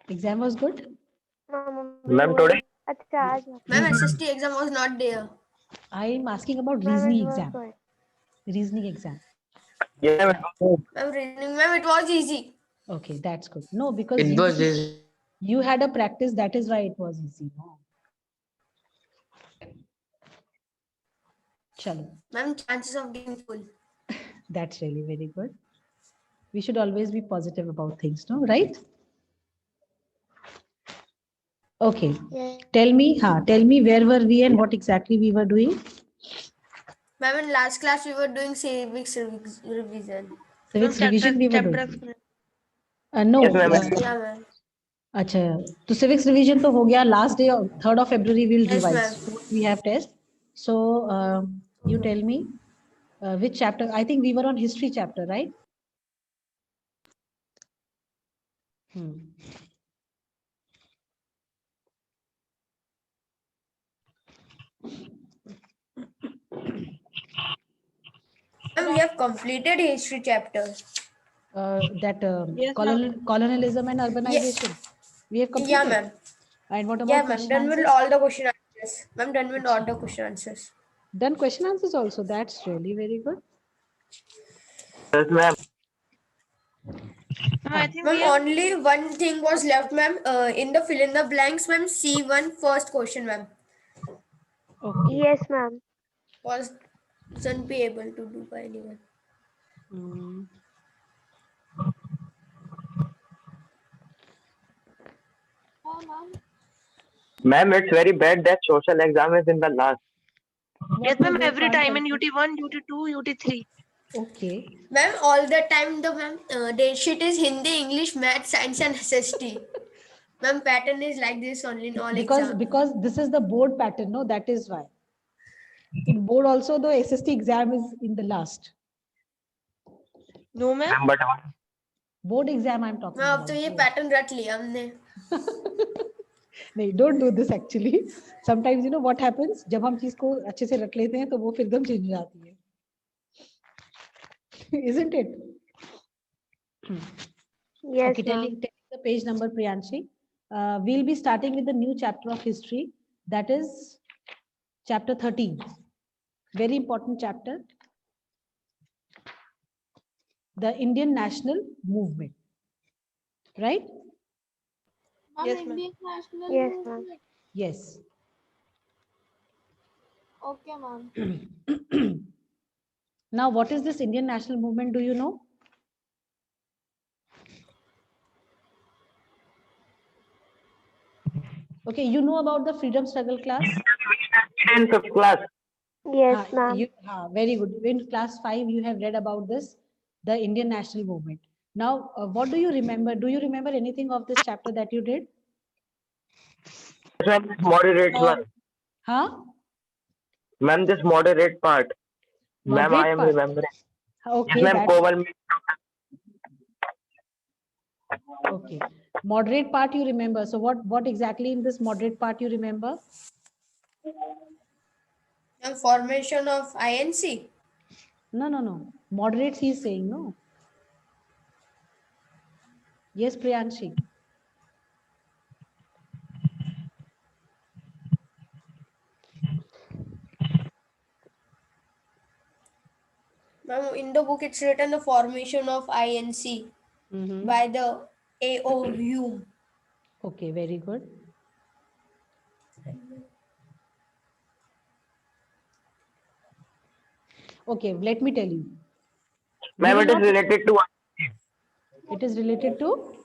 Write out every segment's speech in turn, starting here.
Exam was good? Ma'am, today? अच्छा आज Ma'am, SST exam was not there. I'm asking about ma'am reasoning it was exam. good. Reasoning exam. Yeah, ma'am. Ma'am, reasoning, ma'am, it was easy. Okay, that's good. No, because It was easy. you had a practice, that is why it was easy. No. Chalo, Ma'am, chances of getting full. that's really very good. We should always be positive about things, no? Right? Okay. Yes. Tell me where were we and what exactly we were doing? Ma'am, in last class we were doing civics revision. Civics revision we were doing. No. Yes, ma'am. Yeah, ma'am. अच्छा तो civics revision तो हो गया last day 3rd of February we'll Yes, revise. ma'am. 4th we have test. So you tell me which chapter? I think we were on history chapter, right? Ma'am, we have completed history chapter. That Yes, colonialism and urbanization. We have completed. Yeah, ma'am. And what about Yeah, ma'am. question Done with answers? all the question answers. Ma'am, done with all the question answers. Done question answers also. That's really very good. Yes, ma'am. I think Ma'am, only one thing was left, ma'am. In the fill in the blanks, ma'am, C1 first question, ma'am. Okay. Yes, ma'am. Wasn't be able to do by anyone. Ma'am, it's very bad that social exam is in the last. yes, ma'am. Every time in UT1, UT2, UT3. Okay. Ma'am, all the time the ma'am day sheet is Hindi, English, Math, Science, and SST. Ma'am, pattern is like this only in all exams. Because this is the board pattern, no, that is why. In board also the SST exam is in the last. No, ma'am. Ma'am, but Board exam I'm talking ma'am, अब about. तो ये pattern रट लिया हमने. नहीं, don't do this actually. Sometimes you know what happens, जब हम चीज को अच्छे से रट लेते हैं तो वो फिर एकदम चेंज हो जाती है. Isn't it? Yes, Okay, telling the page number, Priyanshi. We'll be starting with the new chapter of history, that is chapter 13. Very important chapter. The Indian National Movement. Right? Yes, ma'am. Yes, ma'am. Yes. Okay, ma'am. Now, what is this Indian National Movement? Do you know? Okay, you know about the freedom struggle class? in fifth class. Yes, ma'am. Very good. In class 5, you have read about this, the Indian National Movement. Now, what do you remember? Do you remember anything of this chapter that you did? Ma'am, this moderate one. Huh? Ma'am, this moderate part. Ma'am, Moderate I am part. remembering. Okay, Yes, ma'am, Komal. okay. Moderate part you remember. So what exactly in this moderate part you remember? Ma'am, formation of INC. No. Moderates he is saying, no. Yes, Priyanshi. Ma'am, in the book it's written the formation of INC by the A.O. Hume. Okay, very good. Okay, let me tell you. Ma'am, it is related to It is related to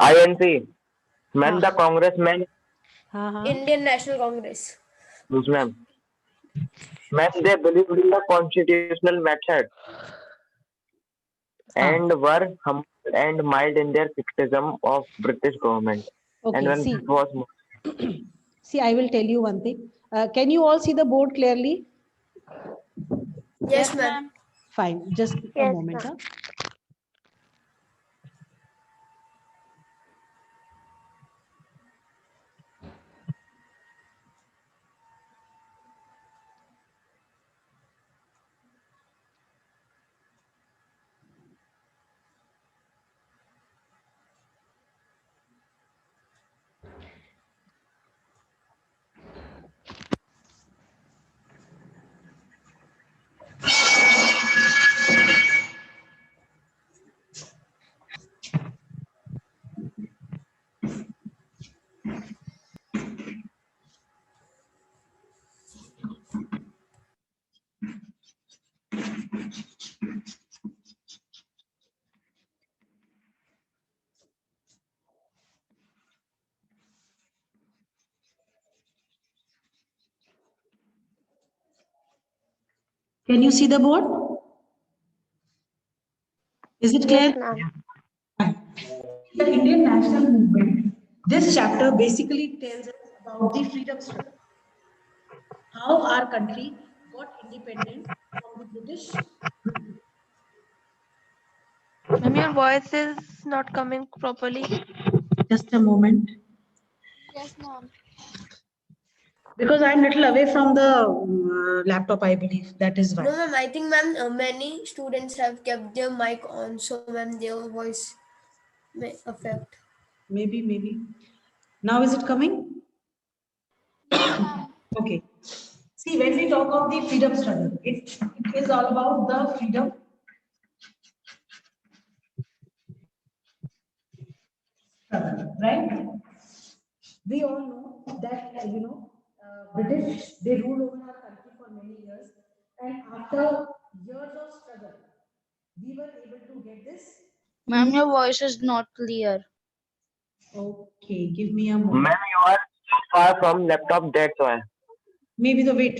INC. Ma'am, the congressman. Indian National Congress. Yes, ma'am. Ma'am, they believed in the constitutional method and were humble and mild in their criticism of British government. Okay, and when see. it was See, I will tell you one thing. Can you all see the board clearly? Yes, ma'am. Fine, just a Yes, moment. ma'am. Can you see the board? Is it clear? Yes, ma'am. The Indian national movement, this chapter basically tells us about the freedom struggle. How our country got independent from the British. Ma'am, your voice is not coming properly. Just a moment. Yes, ma'am. Because I'm little away from the laptop, I believe. That is No, why. ma'am. I think, ma'am, many students have kept their mic on, so ma'am, their voice may affect. Maybe. Now is it coming? Yes, ma'am. Okay. See, when we talk of the freedom struggle, it is all about the freedom struggle, right? We all know that, British, they ruled over our country for many years. And after years of struggle, we were able to get this. Ma'am, your voice is not clear. Okay, give me a moment. Ma'am, you are so far from laptop, that's why. Maybe the wait.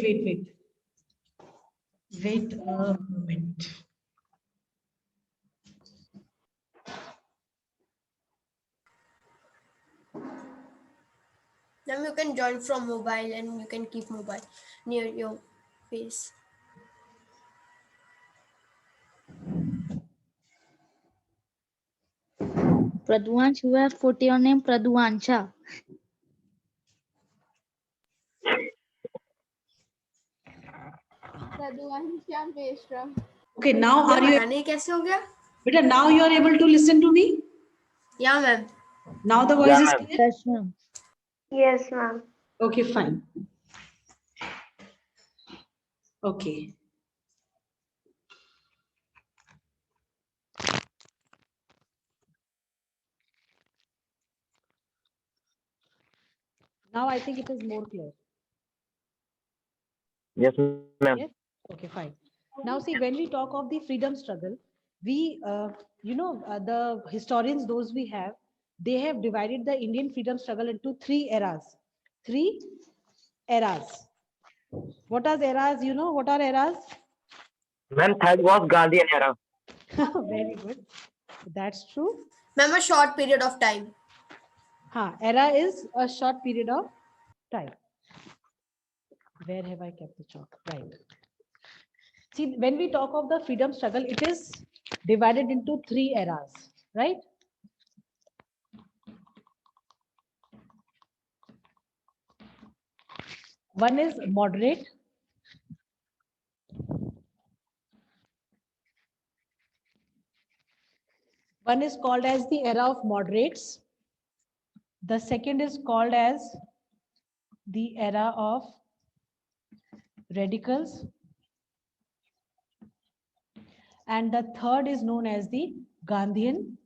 Wait a moment. Then you can join from mobile and you can keep mobile near your face. Pradwansh, you have put your name Pradwansha. Pradwansha Mishra. Okay, now are ये you, पता नहीं कैसे हो गया? Beta, now you are able to listen to me? Yeah, ma'am. Now the voice Yeah, is ma'am. clear? Yes, ma'am. Yes, ma'am. Okay, fine. Okay. Now I think it is more clear. Yes, ma'am. Yes? Okay, fine. Now see, when we talk of the freedom struggle, we, the historians, those we have, they have divided the Indian freedom struggle into three eras. Three eras. What are eras? You know, what are eras? Ma'am, third was Gandhian era. Very good. That's true. Ma'am, a short period of time. Era is a short period of time. Where have I kept the chalk? Right. See, when we talk of the freedom struggle, it is divided into three eras, right? One is moderate. One is called as the era of moderates. The second is called as the era of radicals. And the third is known as the Gandhian.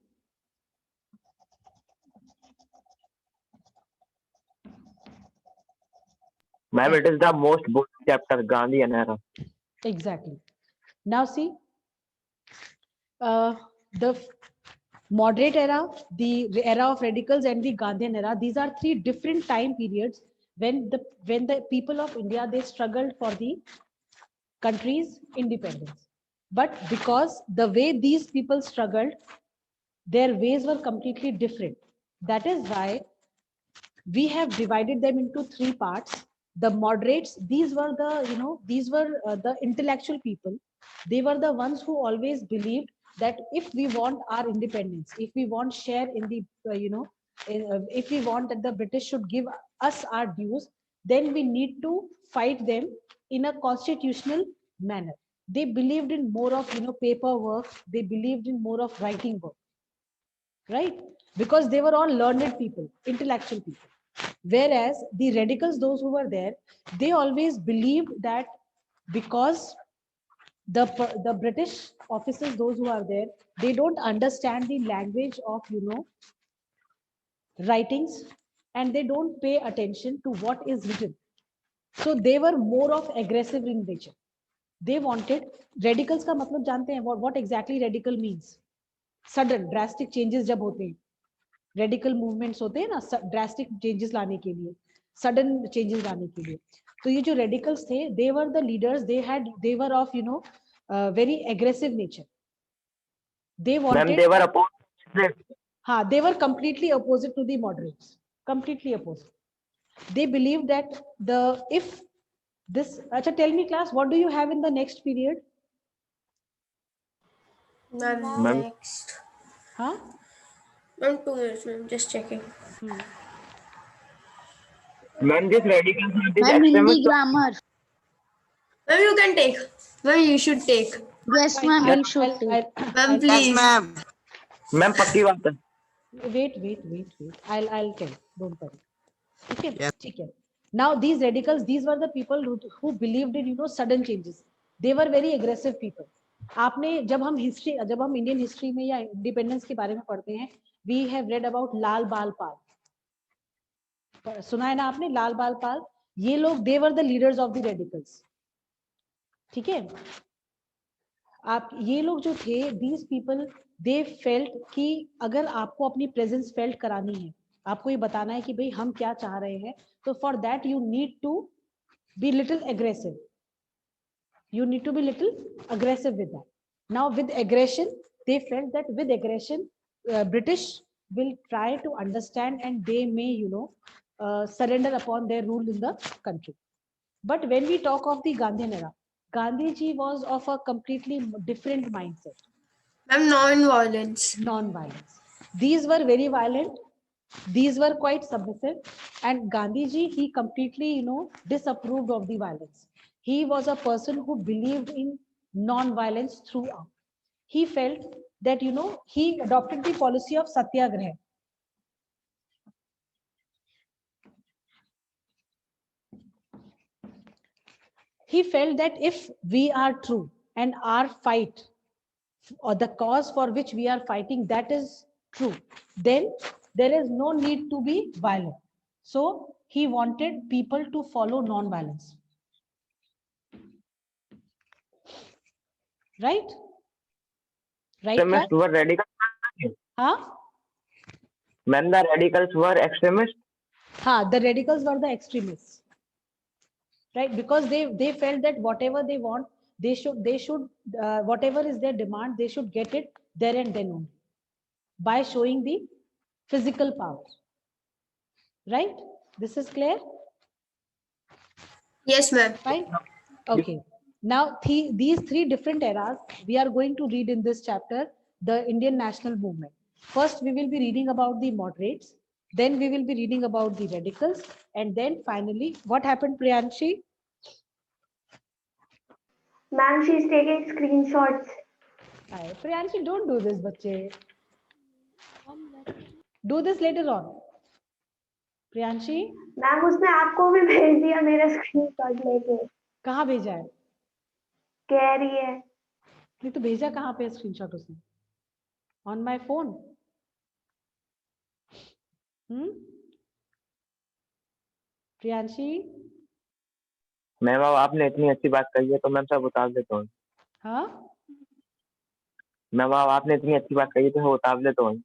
Ma'am, it is the most book chapter, Gandhian era. Exactly. Now see, the moderate era, the era of radicals, and the Gandhian era. These are three different time periods when the people of India, they struggled for the country's independence. But because the way these people struggled, their ways were completely different. That is why we have divided them into three parts. The moderates, these were the intellectual people. They were the ones who always believed that if we want our independence, if we want share in the if we want that the British should give us our dues, then we need to fight them in a constitutional manner. They believed in more of paperwork. They believed in more of writing work, right? Because they were all learned people, intellectual people. Whereas the radicals, those who were there, they always believed that because the British officers, those who are there, they don't understand the language of writings, and they don't pay attention to what is written. So they were more of aggressive in nature. They wanted radicals का मतलब जानते हैं what exactly radical means? Sudden drastic changes जब होते हैं, radical movements होते हैं ना, ड्रास्टिक चेंजेस लाने के लिए, सडन चेंजेस लाने के लिए. तो ये जो radicals थे, they were the leaders, they were of very aggressive nature. They Ma'am, wanted, they were opposed. they were completely opposite to the moderates, completely opposite. They believed that if this, acha, tell me class, what do you have in the next period? Ma'am, Ma'am. next. Huh? Ma'am, 2 minutes, ma'am. Just checking. Ma'am, these radicals are these Ma'am, Hindi extremists. grammar. Ma'am, you can take. Ma'am, you should take. Yes, Fine, ma'am, I'll- you should I'll- take. I'll- Ma'am, I'll- please. Ma'am, पक्की बात है. wait. I'll tell. Don't worry. Okay. ठीक है. Now these radicals, these were the people who believed in sudden changes. They were very aggressive people. आपने जब हम Indian history में या इंडिपेंडेंस के बारे में पढ़ते हैं, we have read about लाल बाल पाल. सुना है ना आपने लाल बाल पाल? ये लोग they were the leaders of the radicals. ठीक है. आप ये लोग जो थे, these people, they felt कि अगर आपको अपनी presence felt करानी है, आपको ये बताना है कि भाई हम क्या चाह रहे हैं, तो for that you need to be little aggressive. You need to be little aggressive with that. Now with aggression, they felt that with aggression, British will try to understand and they may, surrender upon their rule in the country. But when we talk of the Gandhian era, Gandhiji was of a completely different mindset. Ma'am, non-violence. Non-violence. These were very violent. These were quite submissive. And Gandhiji, he completely, disapproved of the violence. He was a person who believed in non-violence throughout. He felt that, he adopted the policy of Satyagraha. He felt that if we are true and our fight or the cause for which we are fighting, that is true, then there is no need to be violent. So he wanted people to follow non-violence. Right? Right? Extremists were radicals. Huh? Ma'am, the radicals were extremists. The radicals were the extremists. Right? Because they felt that whatever they want, they should whatever is their demand, they should get it there and then only, by showing the physical power. Right? This is clear? Yes, ma'am. Fine. Okay. Now these three different eras we are going to read in this chapter, the Indian national movement. First we will be reading about the moderates, then we will be reading about the radicals, and then finally what happened, Priyanshi? Ma'am, she's taking screenshots. Hi, Priyanshi, don't do this, bache. Do this later on. Priyanshi, ma'am उसने आपको भी भेज दिया मेरा screenshot लेके. कहाँ भेजा है? कह रही है. नहीं तो भेजा कहाँ पे स्क्रीनशॉट उसने? On my phone. Priyanshi, ma'am अब आपने इतनी अच्छी बात कही है तो मैम सब उतार देता हूँ. हाँ मैम अब आपने इतनी अच्छी बात कही है तो मैं उतार देता हूँ.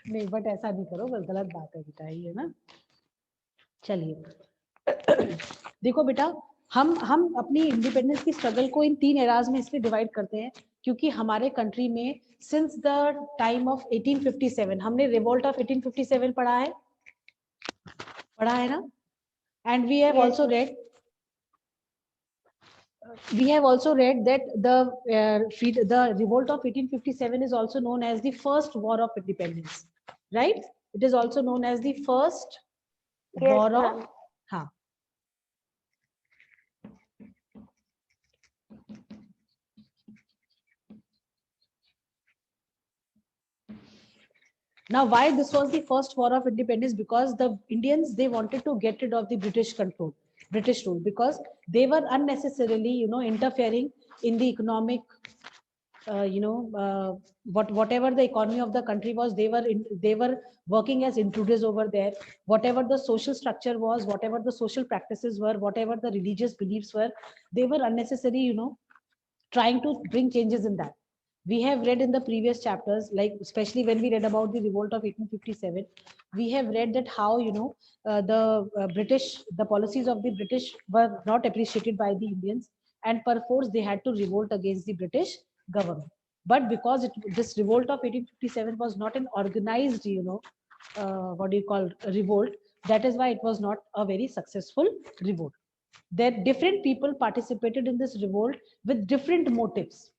नहीं बट ऐसा नहीं करो, बस गलत बात है बेटा, ये ना. चलिए देखो बेटा, हम अपनी इंडिपेंडेंस की स्ट्रगल को इन 3 एराज में इसलिए डिवाइड करते हैं क्योंकि हमारे कंट्री में सिंस द टाइम ऑफ 1857, हमने रिवोल्ट ऑफ 1857 पढ़ा है ना. And we have also read that the revolt of 1857 is also known as the first war of independence, right? It is also known as the first war of, हाँ. Now why this was the first war of independence? Because the Indians, they wanted to get rid of the British rule, because they were unnecessarily interfering in the economic whatever the economy of the country was. They were working as intruders over there. Whatever the social structure was, whatever the social practices were, whatever the religious beliefs were, they were unnecessary trying to bring changes in that. We have read in the previous chapters, like especially when we read about the revolt of 1857, we have read that how, the policies of the British were not appreciated by the Indians, and perforce they had to revolt against the British government. But because this revolt of 1857 was not an organized, what do you call, revolt, that is why it was not a very successful revolt. That different people participated in this revolt with different motives.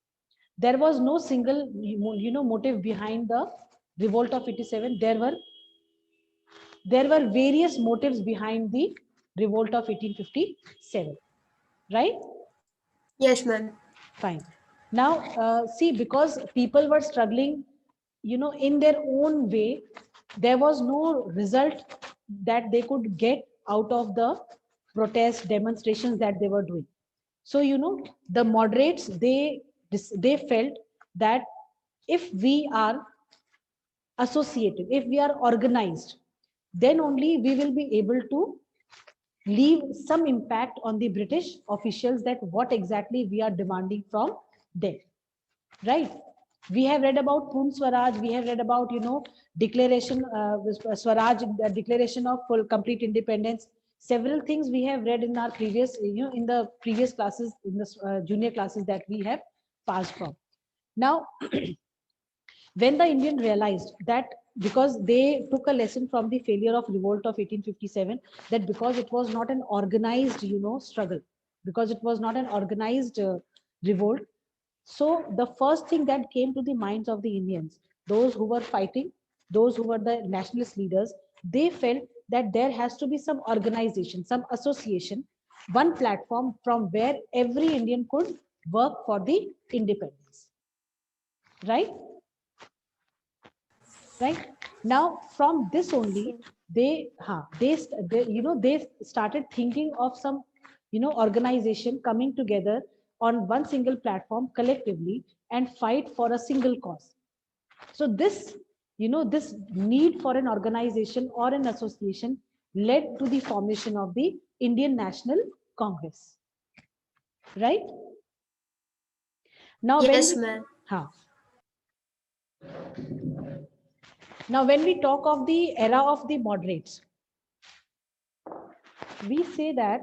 There was no single motive behind the revolt of 87. There were various motives behind the revolt of 1857, right? Yes, ma'am. Fine. Now, see, because people were struggling, in their own way, there was no result that they could get out of the protest demonstrations that they were doing. So, the moderates, they felt that if we are associated, if we are organized, then only we will be able to leave some impact on the British officials, that what exactly we are demanding from them, right? We have read about Purn Swaraj, we have read about, declaration, Swaraj, the declaration of full complete independence. Several things we have read in our previous, in the previous classes, in the junior classes that we have passed from. Now, when the Indian realized that, because they took a lesson from the failure of revolt of 1857, that because it was not an organized, struggle, because it was not an organized revolt, so the first thing that came to the minds of the Indians, those who were fighting, those who were the nationalist leaders, they felt that there has to be some organization, some association, one platform from where every Indian could work for the independence, right? Right now, from this only, they started thinking of some, organization coming together on one single platform collectively and fight for a single cause. So this need for an organization or an association led to the formation of the Indian National Congress, right? Now, Yes, ma'am. Now, when we talk of the era of the moderates, we say that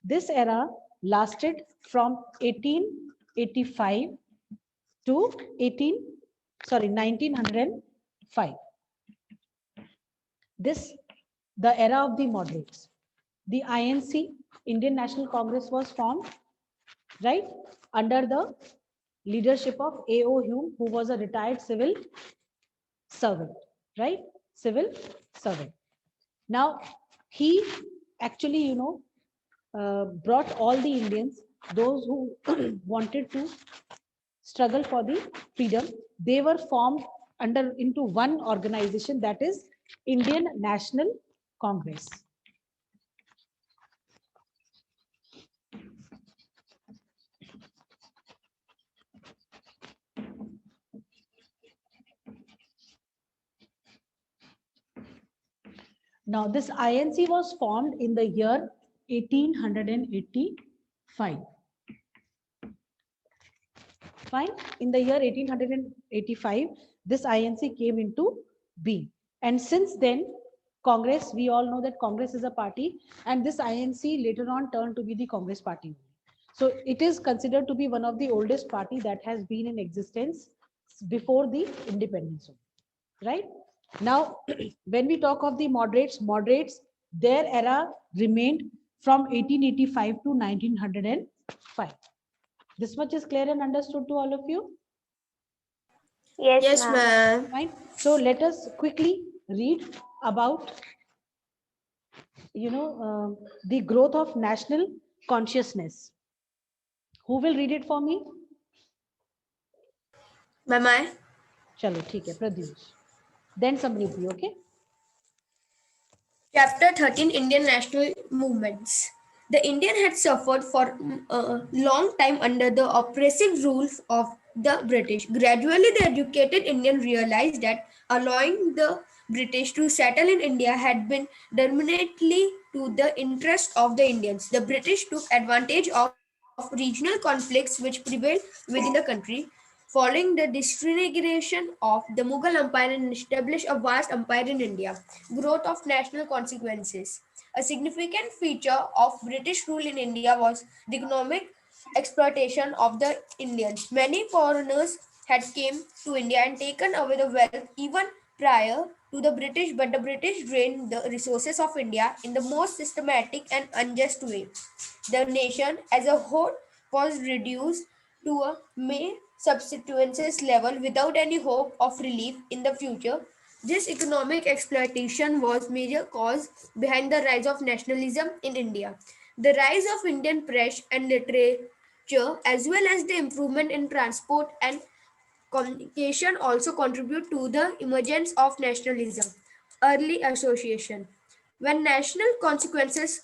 this era lasted from 1885 to 1905. The era of the moderates. The INC, Indian National Congress, was formed, right, under the leadership of A.O. Hume, who was a retired civil servant, right? Civil servant. Now, he actually, brought all the Indians, those who wanted to struggle for the freedom, they were formed into one organization, that is Indian National Congress. Now, this INC was formed in the year 1885. Fine. In the year 1885, this INC came into being. And since then, Congress, we all know that Congress is a party, and this INC later on turned to be the Congress party. So it is considered to be one of the oldest party that has been in existence before the independence, right? Now, when we talk of the moderates, their era remained from 1885 to 1905. This much is clear and understood to all of you? Yes, ma'am. Fine. So let us quickly read about, the growth of national consciousness. Who will read it for me? Ma'am, I. Chalo, theek hai, Pradyush. Then Samriti, okay? Chapter 13, Indian National Movements. The Indian had suffered for a long time under the oppressive rule of the British. Gradually, the educated Indian realized that allowing the British to settle in India had been dominantly to the interest of the Indians. The British took advantage of regional conflicts which prevailed within the country. following the disintegration of the Mughal Empire and established a vast empire in India. Growth of national consequences. A significant feature of British rule in India was the economic exploitation of the Indians. Many foreigners had came to India and taken away the wealth even prior to the British, but the British drained the resources of India in the most systematic and unjust way. The nation as a whole was reduced to a mere subsistence level without any hope of relief in the future. This economic exploitation was major cause behind the rise of nationalism in India. The rise of Indian press and literature, as well as the improvement in transport and communication, also contribute to the emergence of nationalism. Early association. When national consequences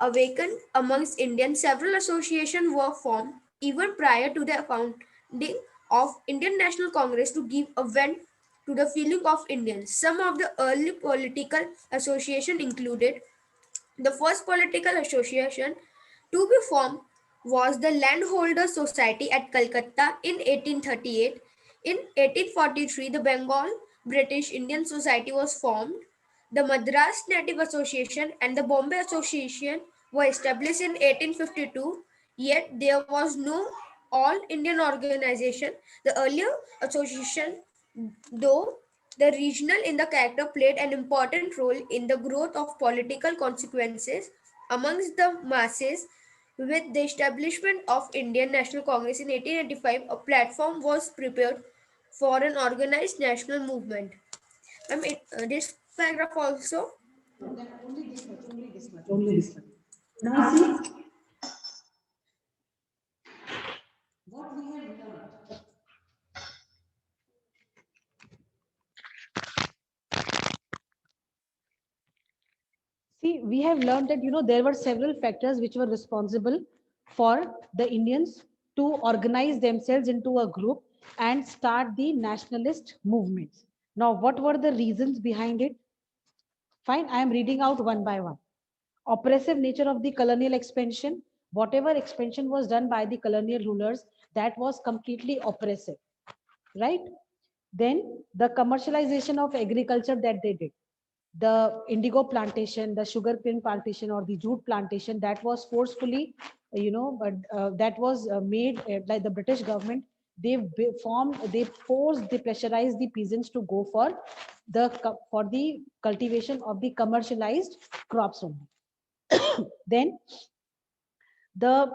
awakened amongst Indians, several associations were formed even prior to the founding of Indian National Congress to give a vent to the feeling of Indians. Some of the early political associations included the first political association to be formed was the Landholder Society at Calcutta in 1838. In 1843, the Bengal British Indian Society was formed. The Madras Native Association and the Bombay Association were established in 1852, yet there was no all Indian organization. The earlier association, though the regional in the character, played an important role in the growth of political consequences amongst the masses. With the establishment of Indian National Congress in 1885, a platform was prepared for an organized national movement. This paragraph also. Only this much. Now see what we have learned. See, we have learned that there were several factors which were responsible for the Indians to organize themselves into a group and start the nationalist movements. Now, what were the reasons behind it? Fine, I am reading out one by one. Oppressive nature of the colonial expansion. Whatever expansion was done by the colonial rulers, that was completely oppressive, right? Then the commercialization of agriculture that they did, the indigo plantation, the sugarcane plantation, or the jute plantation, that was forcefully, but that was made by the British government. They forced, they pressurized the peasants to go for the cultivation of the commercialized crops only. Then the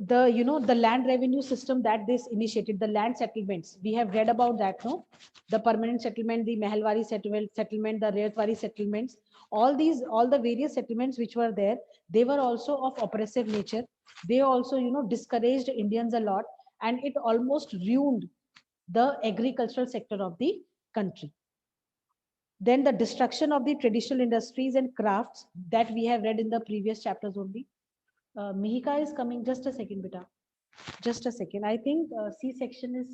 the land revenue system that this initiated, the land settlements, we have read about that, no? The permanent settlement, the Mehalwari settlement, the Rayatwari settlements, all the various settlements which were there, they were also of oppressive nature. They also discouraged Indians a lot, and it almost ruined the agricultural sector of the country. Then the destruction of the traditional industries and crafts that we have read in the previous chapters only. Mihika is coming. Just a second, beta. Just a second. I think C section is.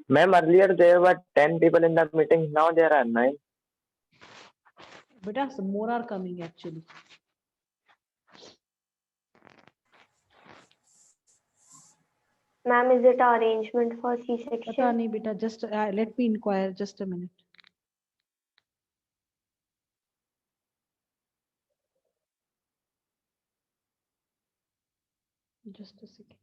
Ma'am, earlier there were 10 people in the meeting. Now there are 9. Beta, some more are coming actually. Ma'am, is it arrangement for Pata C-section? nahi, beta. Just let me inquire. Just a minute. Just a second.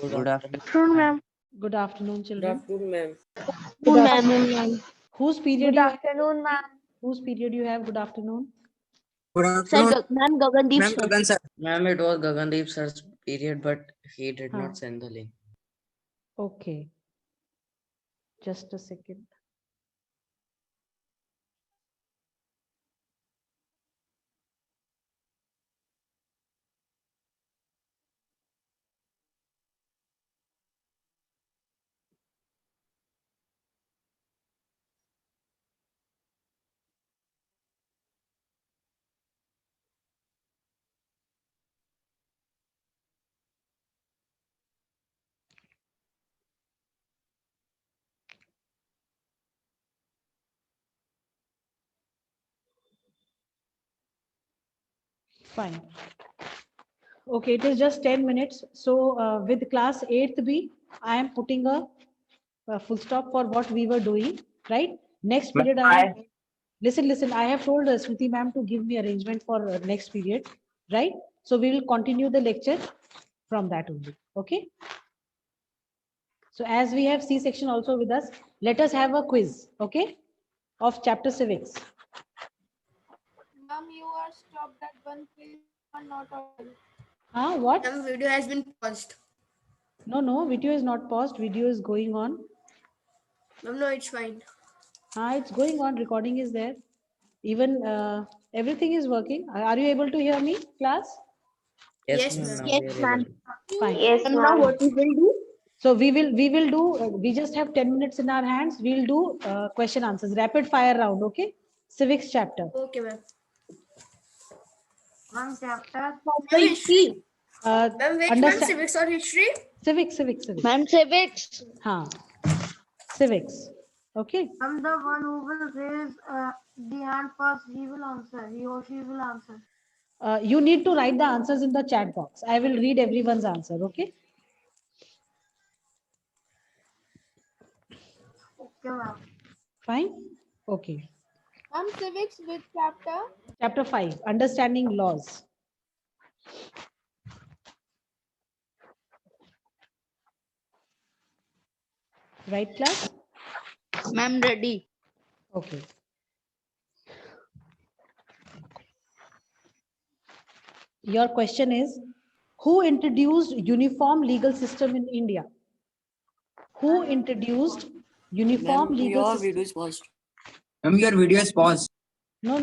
Good afternoon. Afternoon, ma'am. Good afternoon, children. ma'am. Good afternoon, ma'am. Whose period Good you have? afternoon, ma'am. Whose period you have? Good afternoon. Good Sir, afternoon, ma'am, Gagandeep ma'am. sir. Gagan sir. Ma'am, it was Gagandeep sir's period, but he did Huh. not send the link. Okay. Just a second. Fine. Okay, it is just 10 minutes. So with class 8th B, I am putting a full stop for what we were doing, right? Next Ma'am, period, I have, listen, I have told Smriti ma'am to give me arrangement for next period, right? So we will continue the lecture from that only, okay? So as we have C-section also with us, let us have a quiz, okay? Of chapter civics. Ma'am, you are stopped at one place. You are not audible. What? The video has been paused. No, video is not paused. Video is going on. No, it's fine. It's going on. Recording is there. Even everything is working. Are you able to hear me, class? Yes, ma'am. ma'am. Now Yes, we are ma'am. able. Fine. Yes, Ma'am, now ma'am. what we will do? So we will do. We just have 10 minutes in our hands. We'll do question answers, rapid fire round. Okay. Civics chapter. Okay, ma'am. Ma'am, chapter. Ma'am, history. Uh, Ma'am, which ma'am, understand civics or history? civics. Ma'am, civics. Civics. Okay. I'm the one who will raise the hand first. He will answer. He or she will answer. You need to write the answers in the chat box. I will read everyone's answer. Okay. Okay, ma'am. Fine. Okay. Ma'am, civics with chapter. Chapter 5. Understanding laws. Right, class? Ma'am, ready. Okay. Your question is, who introduced uniform legal system in India? Who introduced uniform legal system? is paused. Ma'am, your video is paused. No.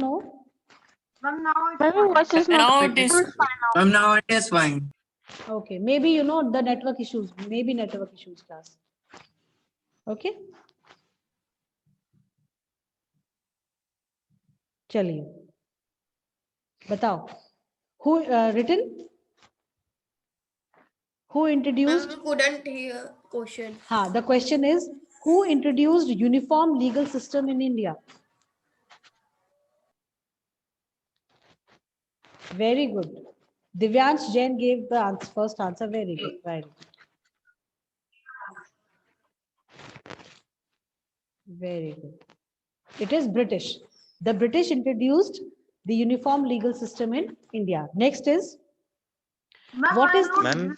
Ma'am, now it's Ma'am, your voice is not. Now it is. Ma'am, now it is fine. Okay. Maybe the network issues. Maybe network issues, class. Okay. चलिए बताओ. Who written? Who introduced? Ma'am, couldn't hear question. The question is, who introduced uniform legal system in India? Very good. Divyansh Jain gave the first answer. Very good. Right. Very good. It is British. The British introduced the uniform legal system in India. Next is, what is Ma'am,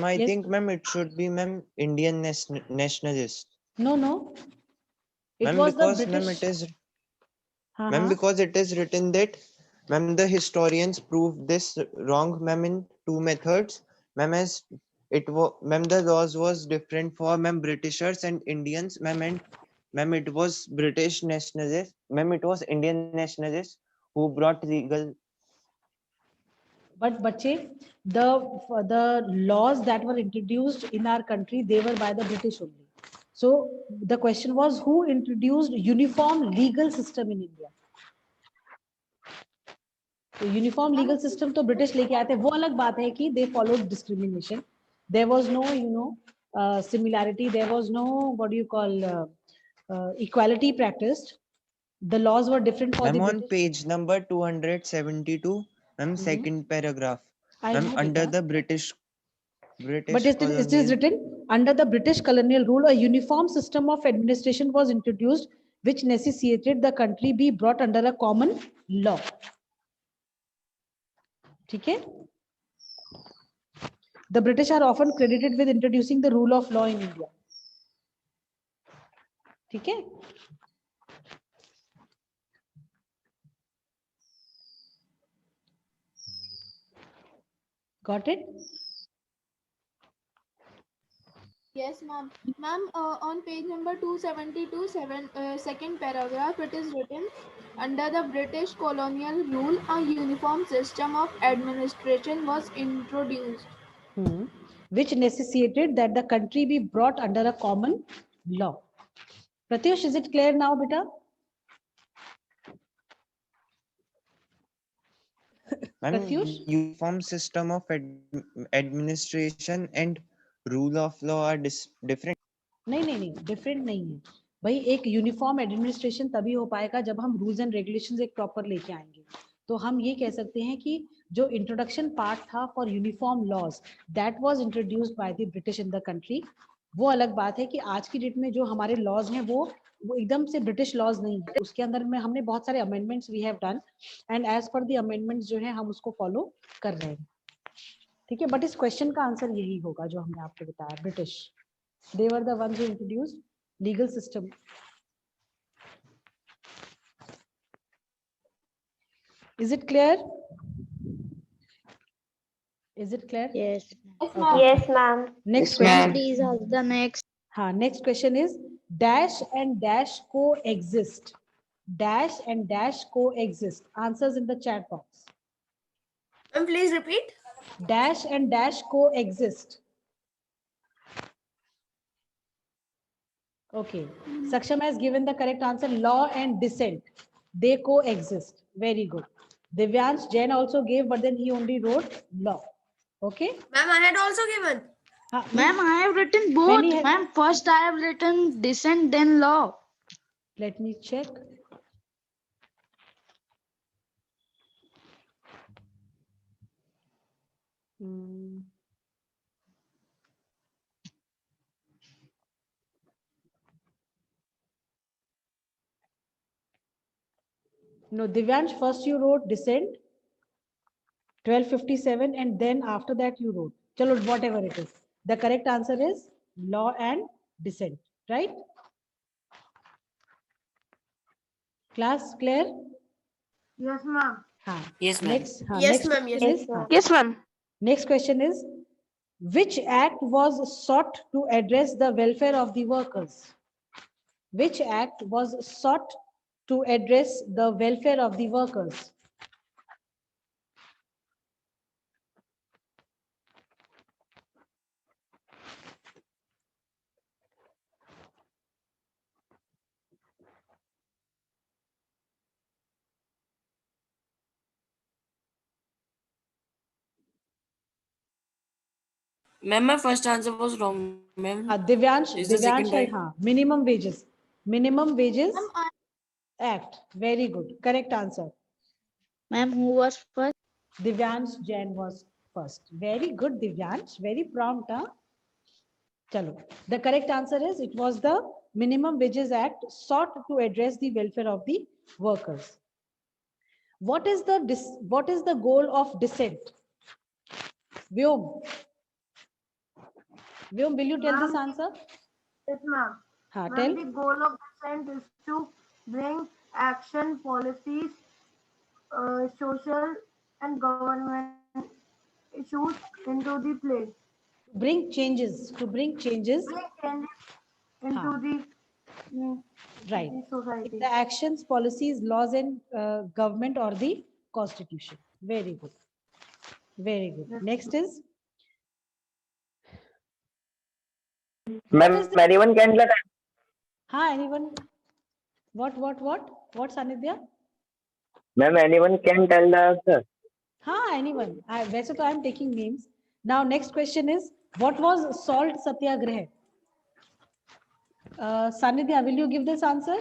I Yes. think, ma'am, it should be, ma'am, Indian nationalist. No. It Ma'am, was the because, ma'am, British. it is, ma'am, because it is written that, ma'am, the historians proved this wrong, ma'am, in two methods. Ma'am, as it was, ma'am, the laws was different for, ma'am, Britishers and Indians, ma'am, and ma'am, it was British nationalists, ma'am, it was Indian nationalists who brought legal. But bache, the laws that were introduced in our country, they were by the British only. So the question was, who introduced uniform legal system in India? तो uniform legal system तो British लेके आए थे. वो अलग बात है कि they followed discrimination. There was no similarity. There was no, what do you call, equality practiced. The laws were different for Ma'am, the on British. page number 272, ma'am, second paragraph, I ma'am, know, under beta. the British But it is colonial. written, under the British colonial rule, a uniform system of administration was introduced, which necessitated the country be brought under a common law. ठीक है? The British are often credited with introducing the rule of law in India. ठीक है? Got it? Yes, ma'am. Ma'am, on page number 272, second paragraph, it is written, under the British colonial rule, a uniform system of administration was introduced. Which necessitated that the country be brought under a common law. Pratyush, is it clear now, beta? Pratyush? Uniform system of administration and rule of law are different. नहीं different नहीं है भाई. एक uniform administration तभी हो पाएगा जब हम रूल्स एंड रेगुलेशंस एक प्रॉपर लेके आएंगे. तो हम ये कह सकते हैं कि जो इंट्रोडक्शन पार्ट था for uniform laws that was introduced by the British in the country. वो अलग बात है कि आज की डेट में जो हमारे लॉज हैं वो एकदम से ब्रिटिश लॉज नहीं है. उसके अंदर में हमने बहुत सारे amendments we have done and as per the amendments जो है हम उसको फॉलो कर रहे हैं. ठीक है, बट इस क्वेश्चन का आंसर यही होगा जो हमने आपको बताया. British, they were the ones who introduced legal system. Is it clear? Is it clear? Yes. Okay. Yes, ma'am. Next question. Please ask the next. Next question is dash and dash coexist. Dash and dash coexist. Answers in the chat box. Please repeat. Dash and dash coexist. Okay, Saksham has given the correct answer. Law and dissent, they coexist. Very good. Divyansh Jain also gave, but then he only wrote law. Okay. Ma'am, I had also given. Ma'am, I have written both. Ma'am, first I have written dissent, then law. Let me check. No, Divyansh, first you wrote dissent, 1257, and then after that you wrote. Chalo, whatever it is. The correct answer is law and dissent, right? Class clear? Yes, ma'am. Yes, ma'am. Next, Yes, next ma'am. question Yes, is- ma'am. Yes, ma'am. Next question is, which act was sought to address the welfare of the workers? Which act was sought to address the welfare of the workers? Ma'am, my first answer was wrong, ma'am. Divyansh, Is the second right? minimum wages. Minimum wages Ma'am, act. Very good. Correct answer. Ma'am, who was first? Divyansh Jain was first. Very good, Divyansh. Very prompt, huh? Chalo. The correct answer is it was the Minimum Wages Act sought to address the welfare of the workers. What is the goal of dissent? Vyom, will you tell this answer? Yes, ma'am. Tell. Ma'am, the goal of dissent is to bring action, policies, social and government issues into the place. Bring changes. To bring changes. Bring changes into the Right. society. The actions, policies, laws, and government or the constitution. Very good. Very good. Next is. Ma'am, anyone can let. Anyone? What, Sanidhya? Ma'am, anyone can tell the answer. Anyone. वैसे तो I am taking names. Now, next question is, what was salt satyagraha? Sanidhya, will you give this answer?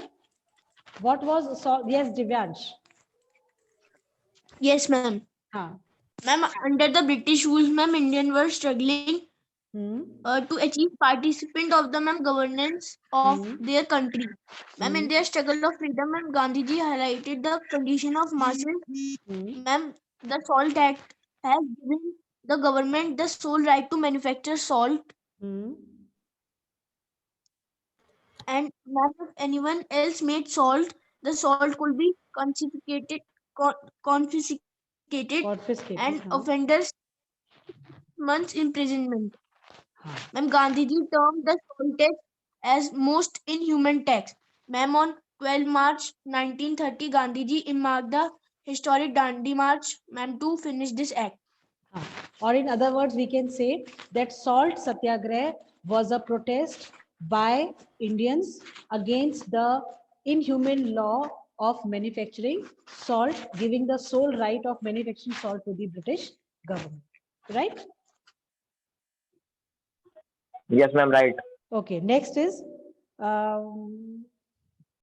What was salt? Yes, Divyansh. Yes, ma'am. Ma'am, under the British rules, ma'am, Indians were struggling to achieve participant of the governance of their country. Ma'am, in their struggle of freedom, ma'am, Gandhiji highlighted the condition of masses. Ma'am, the Salt Act has given the government the sole right to manufacture salt, and ma'am, if anyone else made salt, the salt could be confiscated, Confiscated, and huh? offenders months imprisonment. Ma'am, Gandhiji termed the salt tax as most inhuman tax. Ma'am, on 12 March 1930, Gandhiji marked the historic Dandi March, ma'am, to finish this act. Or in other words, we can say that salt satyagrah was a protest by Indians against the inhuman law of manufacturing salt, giving the sole right of manufacturing salt to the British government. Right? Yes, ma'am, right. Okay, next is